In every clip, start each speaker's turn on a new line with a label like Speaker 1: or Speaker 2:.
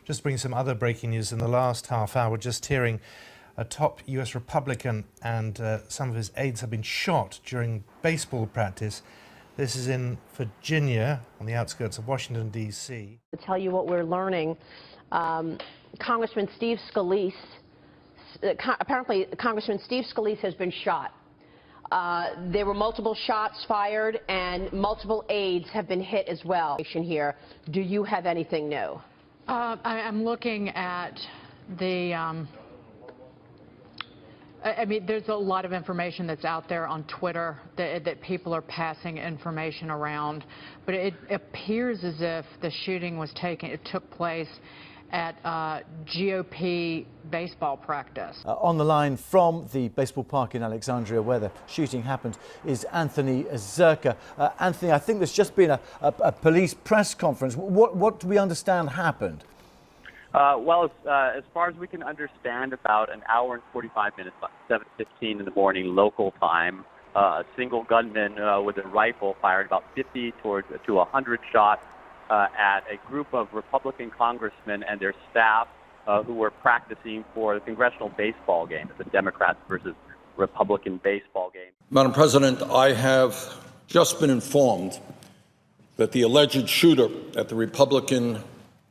Speaker 1: Just to bring some other breaking news in the last half hour, we're just hearing a top US Republican and some of his aides have been shot during baseball practice. This is in Virginia, on the outskirts of Washington, D.C.
Speaker 2: To tell you what we're learning, Congressman Steve Scalise, apparently Congressman Steve Scalise has been shot. There were multiple shots fired and multiple aides have been hit as well. Here, do you have anything new?
Speaker 3: I'm looking at the, I mean, there's a lot of information that's out there on Twitter that people are passing information around, but it appears as if the shooting it took place at GOP baseball practice.
Speaker 4: On the line from the baseball park in Alexandria where the shooting happened is Anthony Zerka. Anthony, I think there's just been a police press conference. What do we understand happened?
Speaker 5: Well, as far as we can understand, about an hour and 45 minutes, about 7:15 in the morning local time, a single gunman with a rifle fired about 50 to 100 shots at a group of Republican congressmen and their staff who were practicing for the congressional baseball game. It's a Democrats versus Republican baseball game.
Speaker 6: Madam President, I have just been informed that the alleged shooter at the Republican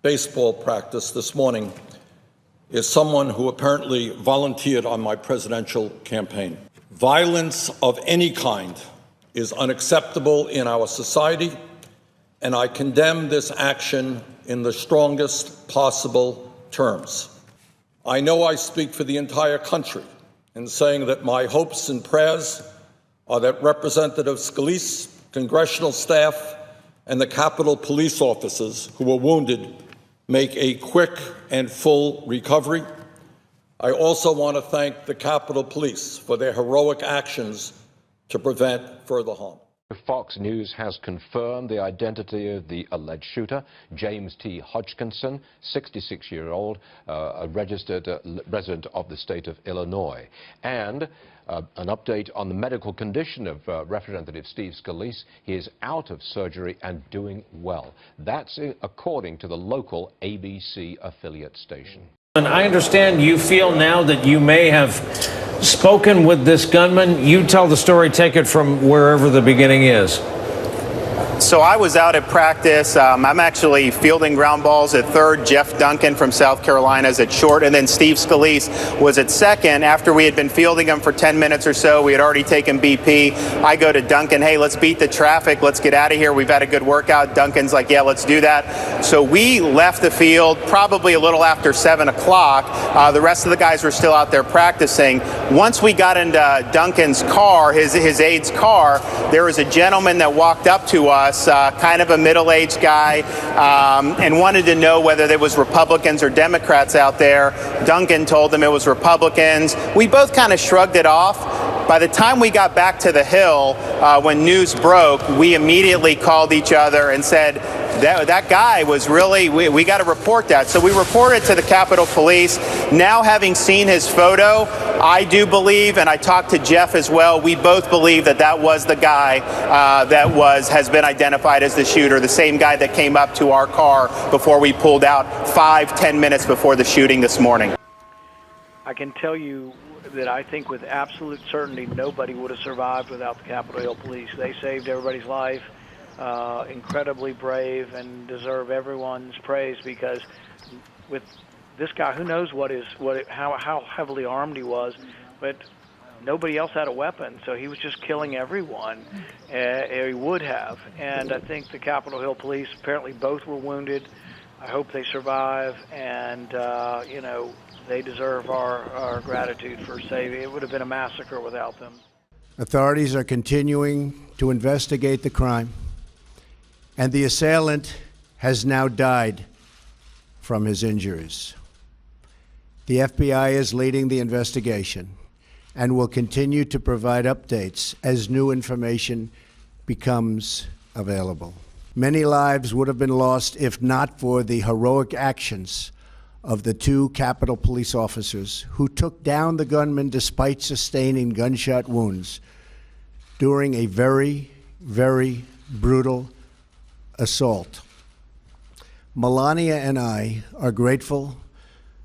Speaker 6: baseball practice this morning is someone who apparently volunteered on my presidential campaign. Violence of any kind is unacceptable in our society, and I condemn this action in the strongest possible terms. I know I speak for the entire country in saying that my hopes and prayers are that Representative Scalise, congressional staff, and the Capitol police officers who were wounded make a quick and full recovery. I also want to thank the Capitol Police for their heroic actions to prevent further harm.
Speaker 7: Fox News has confirmed the identity of the alleged shooter, James T. Hodgkinson, 66-year-old, a registered resident of the state of Illinois. And an update on the medical condition of Representative Steve Scalise. He is out of surgery and doing well. That's according to the local ABC affiliate station.
Speaker 8: And I understand you feel now that you may have spoken with this gunman. You tell the story, take it from wherever the beginning is.
Speaker 9: So I was out at practice. I'm actually fielding ground balls at third. Jeff Duncan from South Carolina is at short, and then Steve Scalise was at second. After we had been fielding him for 10 minutes or so, we had already taken BP. I go to Duncan, hey, let's beat the traffic. Let's get out of here. We've had a good workout. Duncan's like, yeah, let's do that. So we left the field probably a little after 7 o'clock. The rest of the guys were still out there practicing. Once we got into Duncan's car, his aide's car, there was a gentleman that walked up to us, kind of a middle-aged guy, and wanted to know whether there was Republicans or Democrats out there. Duncan told him it was Republicans. We both kind of shrugged it off. By the time we got back to the Hill, when news broke, we immediately called each other and said, that guy was really, we got to report that. So we reported to the Capitol Police. Now, having seen his photo, I do believe, and I talked to Jeff as well, we both believe that that was the guy has been identified as the shooter, the same guy that came up to our car before we pulled out 5-10 minutes before the shooting this morning.
Speaker 10: I can tell you that I think with absolute certainty nobody would have survived without the Capitol Hill Police. They saved everybody's life. Incredibly brave and deserve everyone's praise, because with this guy, who knows how heavily armed he was, but nobody else had a weapon, so he was just killing everyone. He would have, and I think the Capitol Hill Police, apparently both were wounded. I hope they survive, and you know, they deserve our gratitude for saving. It would have been a massacre without them.
Speaker 11: Authorities are continuing to investigate the crime, and the assailant has now died from his injuries. The FBI is leading the investigation and will continue to provide updates as new information becomes available. Many lives would have been lost if not for the heroic actions of the two Capitol Police officers who took down the gunman despite sustaining gunshot wounds during a very, very brutal assault. Melania and I are grateful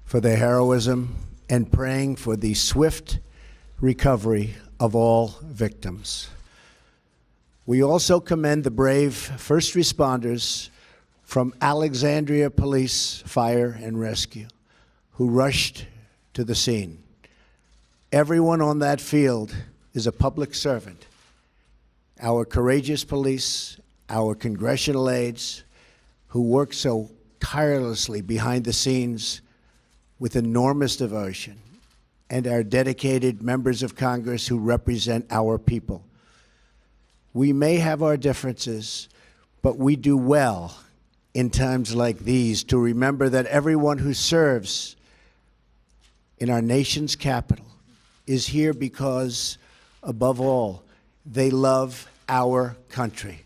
Speaker 11: for their heroism and praying for the swift recovery of all victims. We also commend the brave first responders from Alexandria Police Fire and Rescue who rushed to the scene. Everyone on that field is a public servant. Our courageous police, our congressional aides who work so tirelessly behind the scenes with enormous devotion, and our dedicated members of Congress who represent our people. We may have our differences, but we do well in times like these to remember that everyone who serves in our nation's capital is here because, above all, they love our country.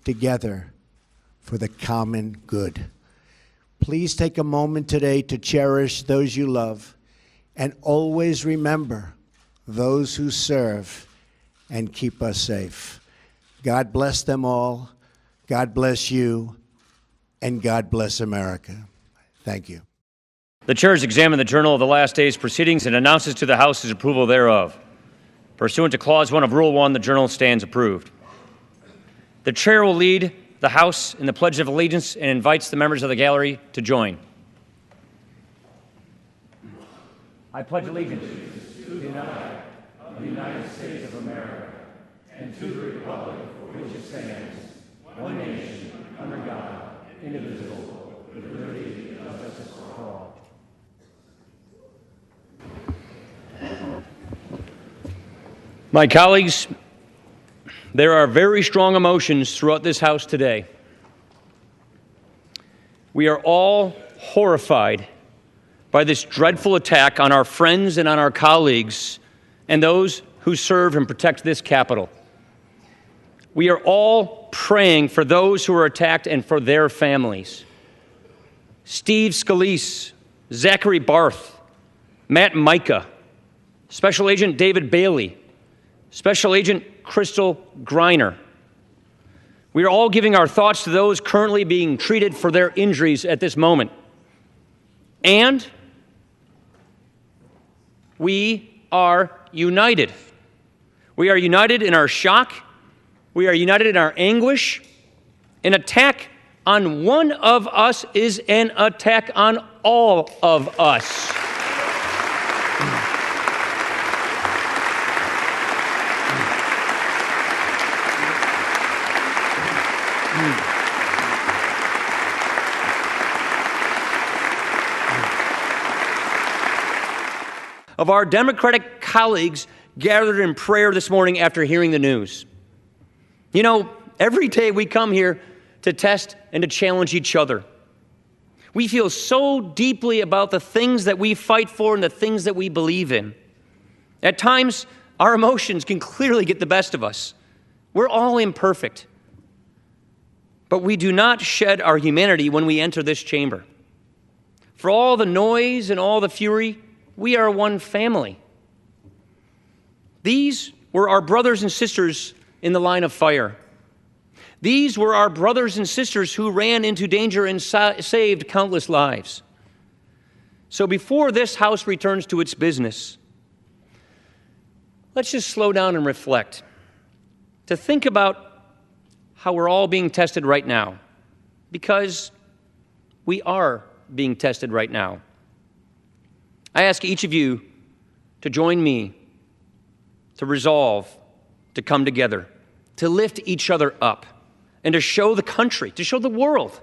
Speaker 11: Together for the common good. Please take a moment today to cherish those you love and always remember those who serve and keep us safe. God bless them all. God bless you. And God bless America. Thank you.
Speaker 12: The chair has examined the journal of the last day's proceedings and announces to the House his approval thereof. Pursuant to Clause 1 of Rule 1, the journal stands approved. The chair will lead the House in the Pledge of Allegiance and invites the members of the gallery to join. I pledge allegiance to the flag of the United States of America and to the republic for which it stands, one nation, under God, indivisible, with liberty and justice for all. My colleagues, there are very strong emotions throughout this House today. We are all horrified by this dreadful attack on our friends and on our colleagues and those who serve and protect this Capitol. We are all praying for those who are attacked and for their families. Steve Scalise, Zachary Barth, Matt Micah, Special Agent David Bailey, Special Agent Crystal Griner. We are all giving our thoughts to those currently being treated for their injuries at this moment. And we are united. We are united in our shock. We are united in our anguish. An attack on one of us is an attack on all of us. Of our Democratic colleagues gathered in prayer this morning after hearing the news. You know, every day we come here to test and to challenge each other. We feel so deeply about the things that we fight for and the things that we believe in. At times, our emotions can clearly get the best of us. We're all imperfect. But we do not shed our humanity when we enter this chamber. For all the noise and all the fury, we are one family. These were our brothers and sisters in the line of fire. These were our brothers and sisters who ran into danger and saved countless lives. So before this House returns to its business, let's just slow down and reflect, to think about how we're all being tested right now, because we are being tested right now. I ask each of you to join me, to resolve, to come together, to lift each other up, and to show the country, to show the world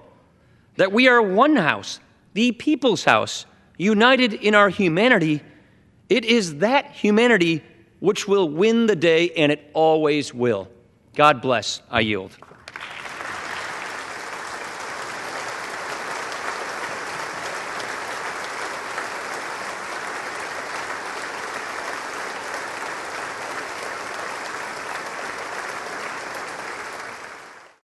Speaker 12: that we are one house, the people's house, united in our humanity. It is that humanity which will win the day, and it always will. God bless. I yield.